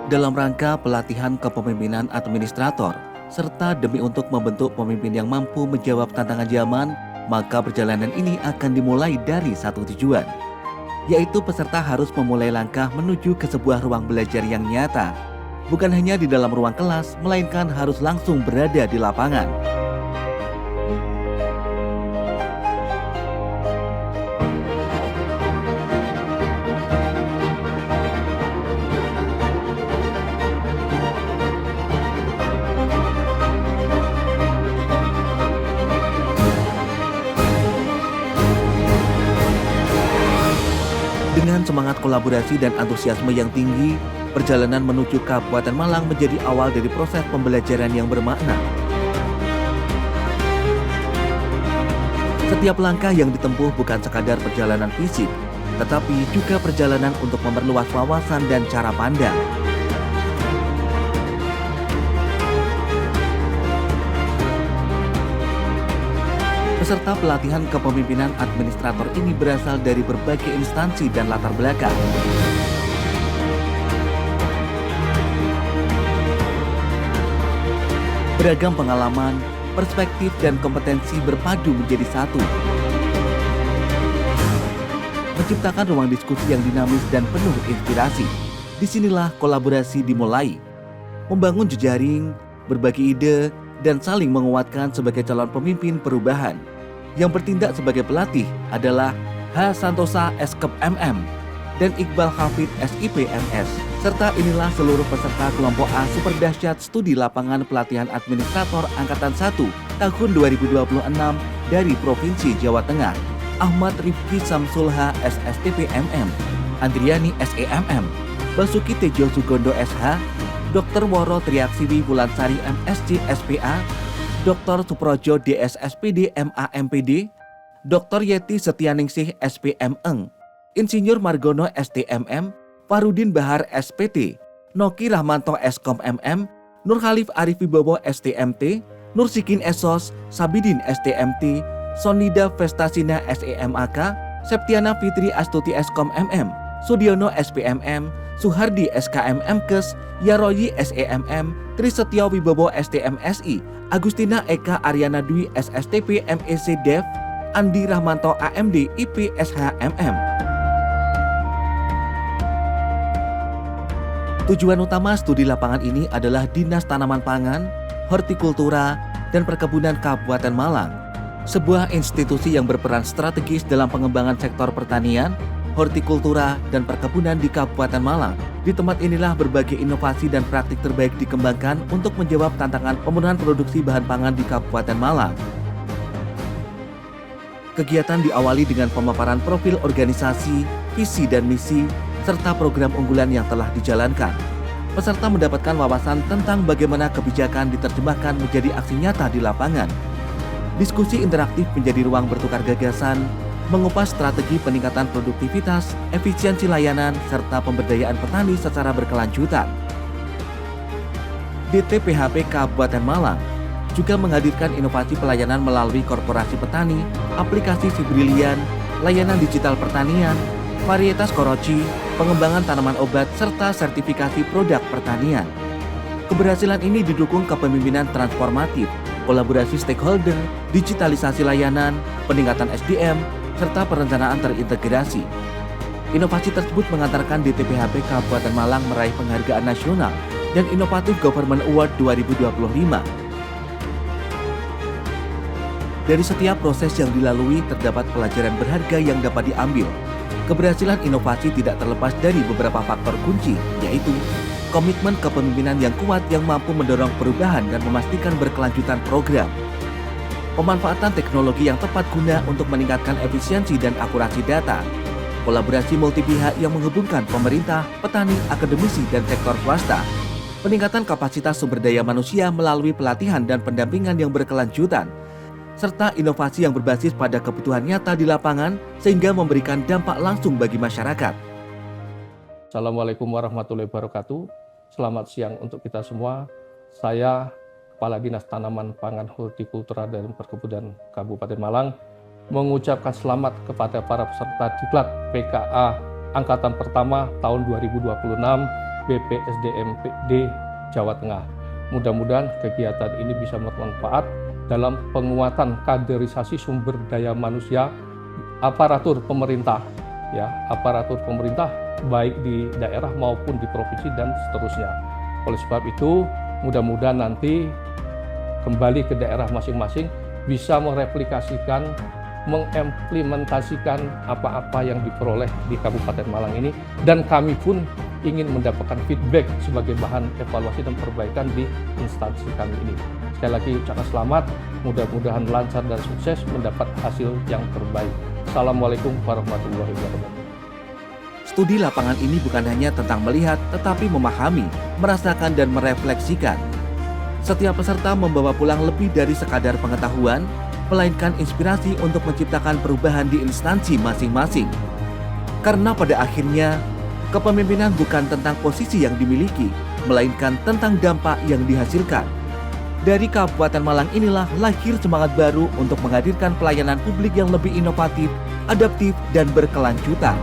dalam rangka pelatihan kepemimpinan administrator, serta demi untuk membentuk pemimpin yang mampu menjawab tantangan zaman, maka perjalanan ini akan dimulai dari satu tujuan, yaitu peserta harus memulai langkah menuju ke sebuah ruang belajar yang nyata, bukan hanya di dalam ruang kelas, melainkan harus langsung berada di lapangan. Dengan semangat kolaborasi dan antusiasme yang tinggi, perjalanan menuju Kabupaten Malang menjadi awal dari proses pembelajaran yang bermakna. Setiap langkah yang ditempuh bukan sekadar perjalanan fisik, tetapi juga perjalanan untuk memperluas wawasan dan cara pandang. Peserta pelatihan kepemimpinan administrator ini berasal dari berbagai instansi dan latar belakang. Beragam pengalaman, perspektif, dan kompetensi berpadu menjadi satu, menciptakan ruang diskusi yang dinamis dan penuh inspirasi. Disinilah kolaborasi dimulai, membangun jejaring, berbagi ide, dan saling menguatkan sebagai calon pemimpin perubahan. Yang bertindak sebagai pelatih adalah H. Santosa S.Kep MM dan Iqbal Hafid SIP MS. Serta inilah seluruh peserta kelompok A Super Dahsyat Studi Lapangan Pelatihan Administrator Angkatan 1 tahun 2026 dari Provinsi Jawa Tengah. Ahmad Rifki Samsulha SSTP MM, Andriani SEMM, Basuki Tejo Sugondo SH, Dr. Woro Triaksiwi Wulansari MSc SPA, Dr. Suprojo DSSPD MA MPD, Dr. Yeti Setianingsih SPMeng, Insinyur Margono STMM, Farudin Bahar SPT, Noki Rahmanto Skom MM, Nur Khalif Arif Wibowo STMT, Nur Sikin Esos, Sabidin STMT, Sonida Vestasina SEMAK, Septiana Fitri Astuti Skom MM, Sudiono SPMM, Suhardi SKMMkes, Yaroyi SEMM, Trisetyo Wibowo STMSI, Agustina Eka Aryana Dwi SSTP MEC Dev, Andi Rahmanto AMD IP SHMM. Tujuan utama studi lapangan ini adalah Dinas Tanaman Pangan, Hortikultura, dan Perkebunan Kabupaten Malang, sebuah institusi yang berperan strategis dalam pengembangan sektor pertanian, hortikultura, dan perkebunan di Kabupaten Malang. Di tempat inilah berbagai inovasi dan praktik terbaik dikembangkan untuk menjawab tantangan pemenuhan produksi bahan pangan di Kabupaten Malang. Kegiatan diawali dengan pemaparan profil organisasi, visi dan misi, serta program unggulan yang telah dijalankan. Peserta mendapatkan wawasan tentang bagaimana kebijakan diterjemahkan menjadi aksi nyata di lapangan. Diskusi interaktif menjadi ruang bertukar gagasan, mengupas strategi peningkatan produktivitas, efisiensi layanan, serta pemberdayaan petani secara berkelanjutan. DTPHP Kabupaten Malang juga menghadirkan inovasi pelayanan melalui korporasi petani, aplikasi Fibrilian, layanan digital pertanian, varietas koroci, pengembangan tanaman obat, serta sertifikasi produk pertanian. Keberhasilan ini didukung kepemimpinan transformatif, kolaborasi stakeholder, digitalisasi layanan, peningkatan SDM, serta perencanaan terintegrasi. Inovasi tersebut mengantarkan DTPHP Kabupaten Malang meraih penghargaan nasional dan Inovatif Government Award 2025. Dari setiap proses yang dilalui terdapat pelajaran berharga yang dapat diambil. Keberhasilan inovasi tidak terlepas dari beberapa faktor kunci, yaitu komitmen kepemimpinan yang kuat yang mampu mendorong perubahan dan memastikan berkelanjutan program, pemanfaatan teknologi yang tepat guna untuk meningkatkan efisiensi dan akurasi data, kolaborasi multi pihak yang menghubungkan pemerintah, petani, akademisi, dan sektor swasta, peningkatan kapasitas sumber daya manusia melalui pelatihan dan pendampingan yang berkelanjutan, serta inovasi yang berbasis pada kebutuhan nyata di lapangan sehingga memberikan dampak langsung bagi masyarakat. Assalamualaikum warahmatullahi wabarakatuh. Selamat siang untuk kita semua. Saya Kepala Dinas Tanaman Pangan Hortikultura dan Perkebunan Kabupaten Malang mengucapkan selamat kepada para peserta diklat PKA Angkatan Pertama tahun 2026 BPSDMPD Jawa Tengah. Mudah-mudahan kegiatan ini bisa bermanfaat dalam penguatan kaderisasi sumber daya manusia aparatur pemerintah, aparatur pemerintah baik di daerah maupun di provinsi dan seterusnya. Oleh sebab itu, mudah-mudahan nanti kembali ke daerah masing-masing bisa mereplikasikan, mengimplementasikan apa-apa yang diperoleh di Kabupaten Malang ini, dan kami pun ingin mendapatkan feedback sebagai bahan evaluasi dan perbaikan di instansi kami ini. Sekali lagi ucapkan selamat, mudah-mudahan lancar dan sukses mendapat hasil yang terbaik. Assalamualaikum warahmatullahi wabarakatuh. Studi lapangan ini bukan hanya tentang melihat, tetapi memahami, merasakan, dan merefleksikan. Setiap peserta membawa pulang lebih dari sekadar pengetahuan, melainkan inspirasi untuk menciptakan perubahan di instansi masing-masing. Karena pada akhirnya, kepemimpinan bukan tentang posisi yang dimiliki, melainkan tentang dampak yang dihasilkan. Dari Kabupaten Malang inilah lahir semangat baru untuk menghadirkan pelayanan publik yang lebih inovatif, adaptif, dan berkelanjutan.